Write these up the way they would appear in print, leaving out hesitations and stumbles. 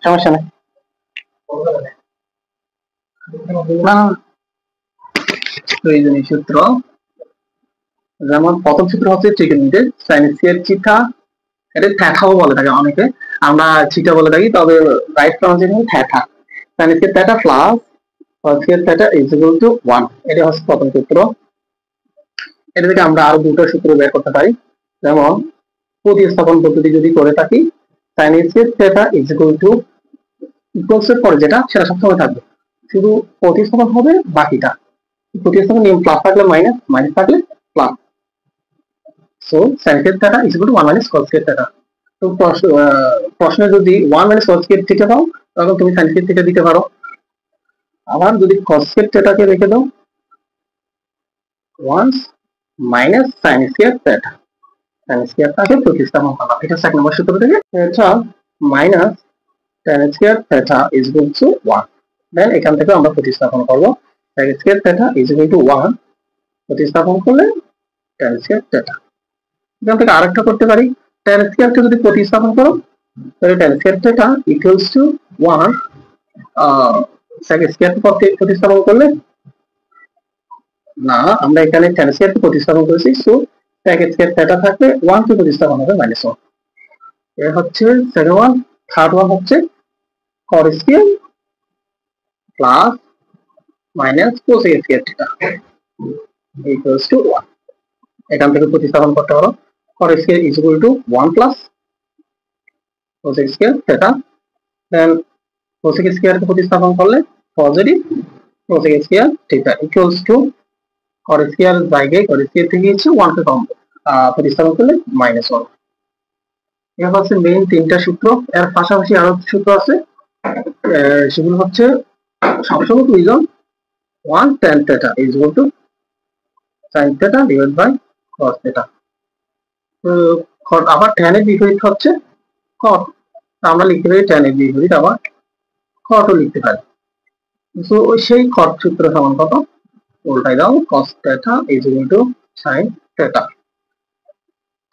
সমস্যা নেই না প্রয়োজনীয় সূত্র যেমন প্রথম সূত্র হচ্ছে ট্রিগোনোমেট্রি sin স্কয়ার থিটা এটা থিটাও বলে থাকে অনেকে আমরা থিটা বলে থাকি তবে right pronunciation theta sin square theta plus cos square theta is equal to 1 এটা হচ্ছে প্রথম সূত্র এটা থেকে আমরা আরো দুটো সূত্র বের করতে পারি যেমন প্রতিস্থাপন পদ্ধতি যদি করে থাকি sin square theta is equal two equals এর পরে যেটা সেটা সবসময় থাকবে শুধু প্রতিস্থাপন হবে বাকিটা প্রতিস্থাপন নিয়ম প্লাস থাকলে মাইনাস মাইনাস থাকলে plus so sin square theta is equal to 1 minus cos square theta তো প্রশ্নে যদি 1 মাইনাস cos স্কয়ার থিটা পাও তখন তুমি sin স্কয়ার থিটা দিতে পারো আবার যদি cos স্কয়ার থিটাকে রেখে দাও 1 minus sin square theta sin স্কয়ারটাকে প্রতিস্থাপন করবা এটা সেকেন্ড নম্বর সূত্র থেকে এটা minus tan square theta is equal to 1 দেন এখান থেকে আমরা প্রতিস্থাপন করব tan square theta is equal to 1 প্রতিস্থাপন করলে tan স্কয়ার থিটা এখান থেকে আরেকটা করতে পারি tan স্কয়ারকে যদি প্রতিস্থাপন করো তাহলে tan square theta equals to 1 sec স্কয়ারকে প্রতিস্থাপন করলে না আমরা এখানে tan স্কয়ারকে প্রতিস্থাপন করেছি সো sec স্কয়ার থিটা থাকবে 1 কে প্রতিস্থাপন হবে -1 এর হচ্ছে সেকেন্ড ওয়ান থার্ড ওয়ান হচ্ছে cos square plus minus cos square theta equals to 1 এখান থেকে প্রতিস্থাপন করতে পারো cos square is equal to 1 plus cos square theta then cos square কে প্রতিস্থাপন করলে positive cos square theta equals to cos square জায়গায় cos স্কয়ার থেকে হচ্ছে 1 কে কম প্রতিস্থাপন করলে -1 এটা হচ্ছে মেইন তিনটা সূত্র এর পাশাপাশি আরো সূত্র আছে সেগুলো হচ্ছে সবসময় প্রয়োজন 1 tan theta is equal to sin theta divided by cos theta তো আবার tan এর বিপরীত হচ্ছে cot আমরা লিখতে পারি tan এর বিপরীত আবার cot ও লিখতে পারি তো সেই cot সূত্র সমান কত উল্টাই দাও cos theta is equal to sin theta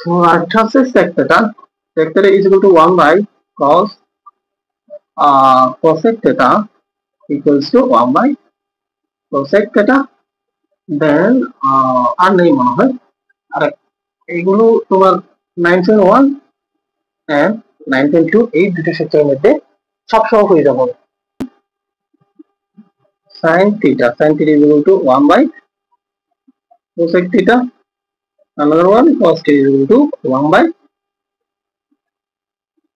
তো আরেকটা হচ্ছে sec theta sec theta is equal to 1 by cos cosec theta equals to 1 by cosec theta দেন আর নেই মনে হয় আর এইগুলো তোমার 9.1 and 9.2 এই দুটো সূত্রের মধ্যে সবসময় হয়ে যাবে sin theta is equal to 1 by cosec theta another one cos theta is equal to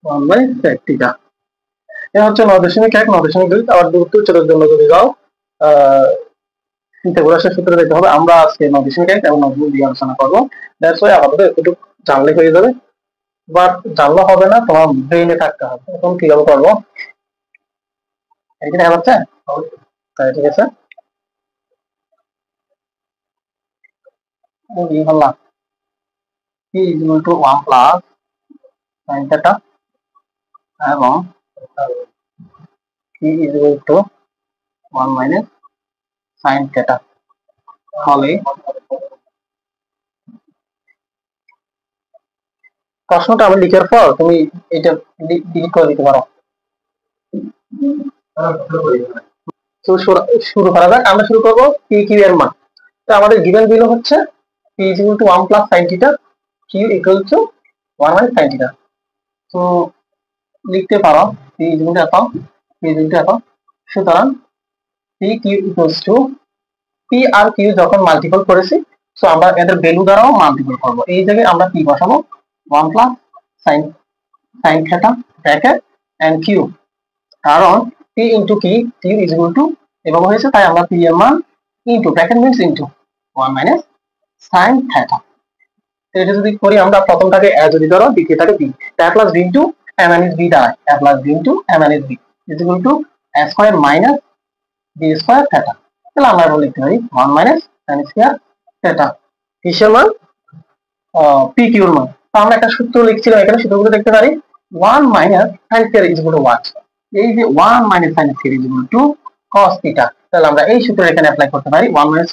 1 by sec theta এটা হচ্ছে 9.1 9.2 আবার দূরত্ব উচ্চতার জন্য যদি যাও ইন্টিগ্রেশন সূত্র দেখতে হবে আমরা আজকে 9.1 এবং 9.2 দিয়ে আলোচনা করব দ্যাটস ওয়াই আপাতত একটু জানলে হয়ে যাবে বাট জানলে হবে না তোমার ব্রেইনে থাকতে হবে এখন কিভাবে করব এখানে হচ্ছে তাই ঠিক আছে এই হলো p = 1 প্লাস sin theta এবং p = 1 মাইনাস sin theta হলে প্রশ্নটা আমি লিখার পর তুমি এটা ডিলিট করে দিতে পারো তো শুরু করা যাক আমরা শুরু করব p q এর মান তো আমাদের given ভ্যালু হচ্ছে p = 1 plus sin theta q = 1 minus sin theta তো লিখতে পারো p এত সুতরাং p q p আর q যখন মাল্টিপল করেছি সো আমরা এদের ভ্যালু দ্বারাও মাল্টিপল করব এই জায়গায় আমরা p বসাবো 1 plus sin theta bracket and q কারণ p into q is equal to এভাবে হয়েছে তাই আমরা p এর মান into bracket means into 1 minus sin theta এটা যদি করি আমরা প্রথমটাকে a যদি ধরো দ্বিতীয়টাকে b a plus b into a minus b দাঁড়ায় a plus b into a minus b is equal to a square minus b square theta তাহলে আমরা বলে লিখতে পারি 1 minus sin square theta কিসের মান p q এর মান তো আমরা একটা সূত্র লিখছিলাম এখানে সূত্রগুলো দেখতে পারি 1 minus sin square is equal to what এই যে 1 minus sin square is equal to cos theta তাহলে আমরা এই সূত্র এখানে অ্যাপ্লাই করতে পারি 1 minus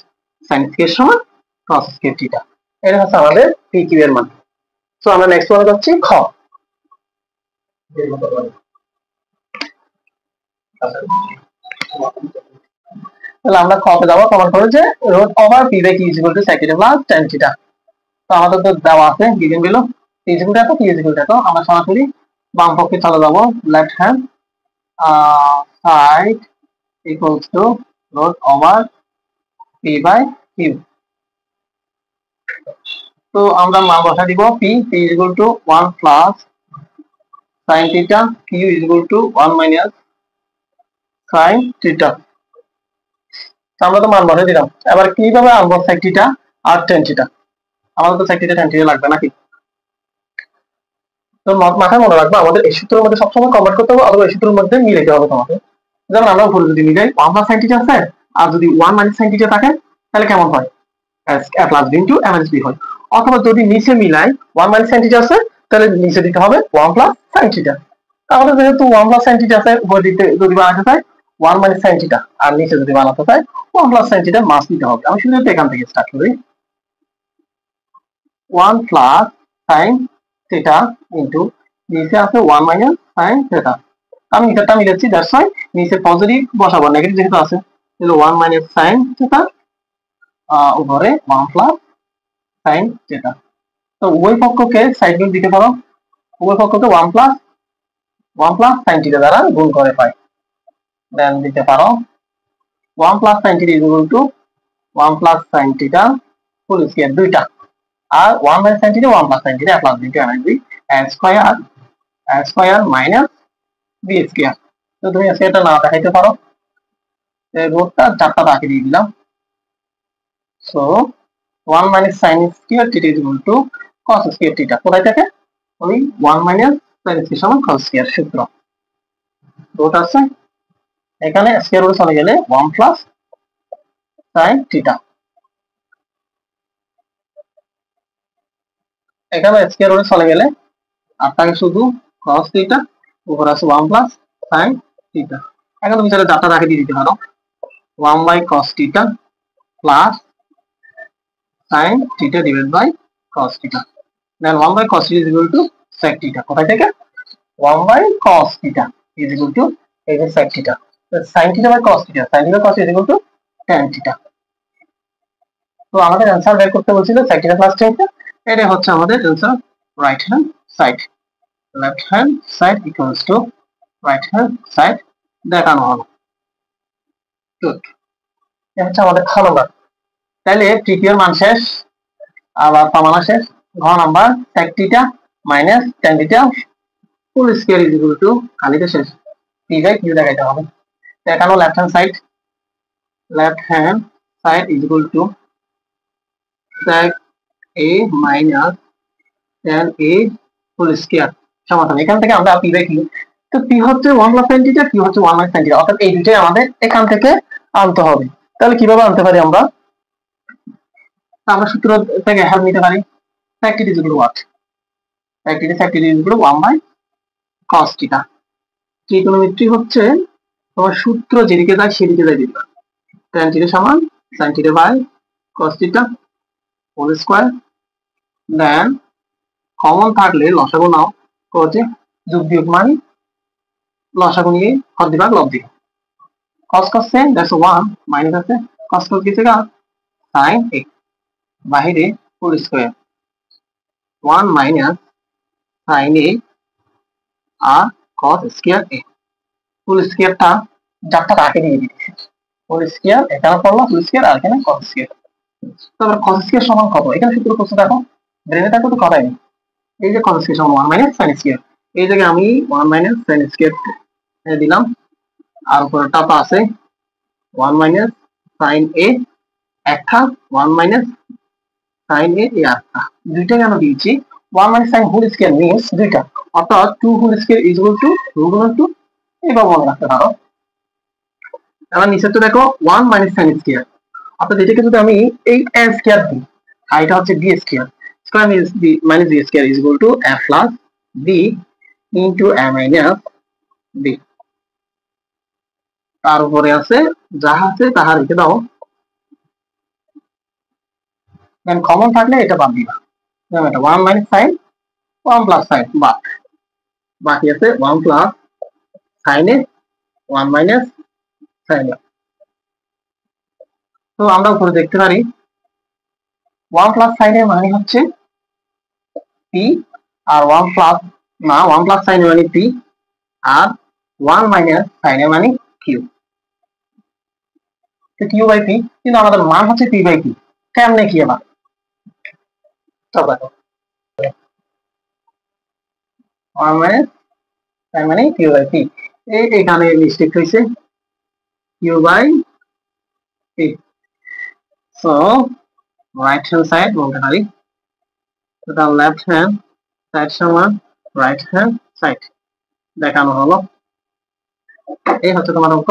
sin square সমান cos স্কয়ার থিটা। এটা হচ্ছে আমাদের পি কিউ এর মান। সো আমরা নেক্সট ওয়ানে যাচ্ছি খ। তাহলে আমরা খ তে যাবো, প্রমাণ করে যে root over P by Q is equal to sec theta plus tan theta. তো আমাদের তো দেওয়া আছে given below P is equal to এত, কিউ ইজ ইকুয়াল টু এত। আমরা সরাসরি বাম পক্ষে চলে যাবো, left hand side equals to root over P by Q. তো আমরা মান বসা দিব, P is equal to 1 plus sin theta, Q is equal to 1 minus sin theta. আমরা তো মান বসে দিলাম, এবার কিভাবে আনবো sec থিটা আর tan থিটা? আমাদের তো sec থিটা tan থিটা লাগবে নাকি? তো মাথায় মনে রাখবো আমাদের এই সূত্রের মধ্যে সবসময় কনভার্ট করতে হবে, অথবা এই সূত্রের মধ্যে মিলাইতে হবে তোমাকে। যেমন আমরা উপরে যদি মিলাই 1 প্লাস sin থিটা আছে, আর যদি 1 মাইনাস sin থিটা থাকে, তাহলে কেমন হয়? a plus b into a minus b হয়। অথবা যদি নিচে মিলাই 1 মাইনাস sin থিটা আছে, তাহলে নিচে দিতে হবে 1 প্লাস sin থিটা। তাহলে যেহেতু 1 প্লাস sin থিটা আছে, উপরে দিতে যদি বানাতে চাই 1 মাইনাস sin থিটা, আর নিচে যদি বানাতে চাই 1 প্লাস sin থিটা মাস দিতে হবে। আমি শুধু এখান থেকে স্টার্ট করি, 1 প্লাস sin থিটা ইনটু নিচে আছে 1 মাইনাস sin থিটা। আমি নিচেরটা মিলাচ্ছি, দ্যাটস ওয়াই নিচে পজিটিভ বসাবো, নেগেটিভ যেহেতু আছে তাহলে 1 মাইনাস sin থিটা উপরে 1 প্লাস sin থিটা। তো উভয় পক্ষকে সাইড গুণ দিতে পারো, উভয় পক্ষকে 1 প্লাস sin থিটা দ্বারা গুণ করে পাই। দেন দিতে পারো 1 plus sin theta equal to 1 plus sin theta full square, দুইটা, আর 1 minus sin theta 1 plus sin theta plus b square minus b square. তো তুমি আজকে এটা না দেখাইতে পারো, এই রুটটা চারটা বাকি দিয়ে দিলাম। So 1 minus sin square theta equal to cos square theta. কোথায় থেকে? ওই 1 মাইনাস sin স্কয়ার সমান cos স্কয়ার সূত্র। রুট আছে এখানে, স্কয়ার রুটে চলে গেলে 1 প্লাস sin থিটা, এখানে স্কয়ার রুটে চলে গেলে আর থাকে শুধু cos থিটা, উপরে আছে 1 প্লাস sin থিটা। এখন তুমি চাইলে ডাটা রাখে দিয়ে দিতে পারো, 1 by cos theta plus sin theta divide by cos theta. Then 1 by cos theta is equal to sec theta. কোথায় থেকে? 1 by cos theta is equal to এই যে sec থিটা। তো sin theta by cos theta, sin theta cos is equal to tan theta. তো আমাদের answer বের করতে বলছিল sec theta plus tan theta. এটা হচ্ছে আমাদের answer, right hand side, left hand side equals two right hand side দেখানো হলো। গুড, এটা হচ্ছে আমাদের খ নাম্বার। তাহলে তৃতীয় মান শেষ, আবার প্রমাণ শেষ। ঘ number sec theta minus tan theta full square is equal to, খালিতে শেষ, p বাই q দেখাইতে হবে। দেখানো left hand side is equal to sec a minus tan a full square সমাধান। এখান থেকে আমরা p বাই q, তো p হচ্ছে 1 প্লাস sin থিটা, q হচ্ছে 1 মাইনাস sin থিটা, অর্থাৎ এই দুটোই আমাদের এখান থেকে আনতে হবে। তাহলে কিভাবে আনতে পারি আমরা? আমরা সূত্র থেকে হেল্প নিতে পারি। sec theta is equal to what? sec theta is equal to 1 by cos theta. Trigonometry হচ্ছে তোমার সূত্র যেদিকে যায় সেদিকে যায় দিবা। tan থিটা সমান sin theta by cos theta whole square. Then common থাকলে লসাগু নাও, করছে যোগ বিয়োগ মানে লসাগু নিয়ে হর দিবা লব দিবা। cos cos same, that's 1 minus আছে cos cos গেছে গা sin a বাহিরে whole square 1 minus sin a আর cos স্কয়ার a। ফুল স্কয়ারটা যারটা রাখে দিয়ে দিচ্ছি, হোল স্কয়ার এখানে পড়লো ফুল স্কয়ার, আর এখানে cos স্কয়ার। তারপর cos স্কয়ার সমান কত? এখানে সূত্র করতে দেখো, ব্রেনে থাকো তো কথাই নেই। এই যে cos স্কয়ার সমান 1 মাইনাস sin স্কয়ার, এই জায়গায় আমি 1 মাইনাস sin স্কয়ার দিলাম, আর উপরটা তো আছে 1 মাইনাস sin a একটা, 1 মাইনাস sin a এই একটা, দুইটা কেন দিয়েছি? 1 minus sin whole square means দুইটা, অর্থাৎ 2 whole square is equal to 2 গুণন 2, এইভাবে মনে রাখতে পারো। এবার নিচে তো দেখো 1 মাইনাস sin স্কয়ার, অর্থাৎ এটাকে যদি আমি এই a স্কয়ার দিই, আর এটা হচ্ছে b square, square means b minus b square is equal two a plus b into a minus b। তার উপরে আছে যা আছে তাহা রেখে দাও, দেন কমন থাকলে এটা বাদ দিবা, যেমন এটা 1 মাইনাস সাইন 1 প্লাস সাইন বাদ, বাকি আছে 1 প্লাস সাইন এ 1 মাইনাস সাইন। তো আমরা উপরে দেখতে পারি 1 প্লাস সাইন এর মানে হচ্ছে পি, আর 1 প্লাস না 1 প্লাস সাইন এর মানে পি, আর 1 মাইনাস সাইন এর মানে কিউ। তো কিউ বাই পি, কিন্তু আমাদের মান হচ্ছে পি বাই পি, কেমনে কি আবার? তো দেখো 1 মাইনাস সাইন মানে কিউ বাই পি, এখানে মিস্টেক হয়েছে, Q by P. So right hand side বলতে পারি, তো লেফট হ্যান্ড সাইড সমান রাইট হ্যান্ড সাইড দেখানো হলো। এই হচ্ছে তোমার অঙ্ক।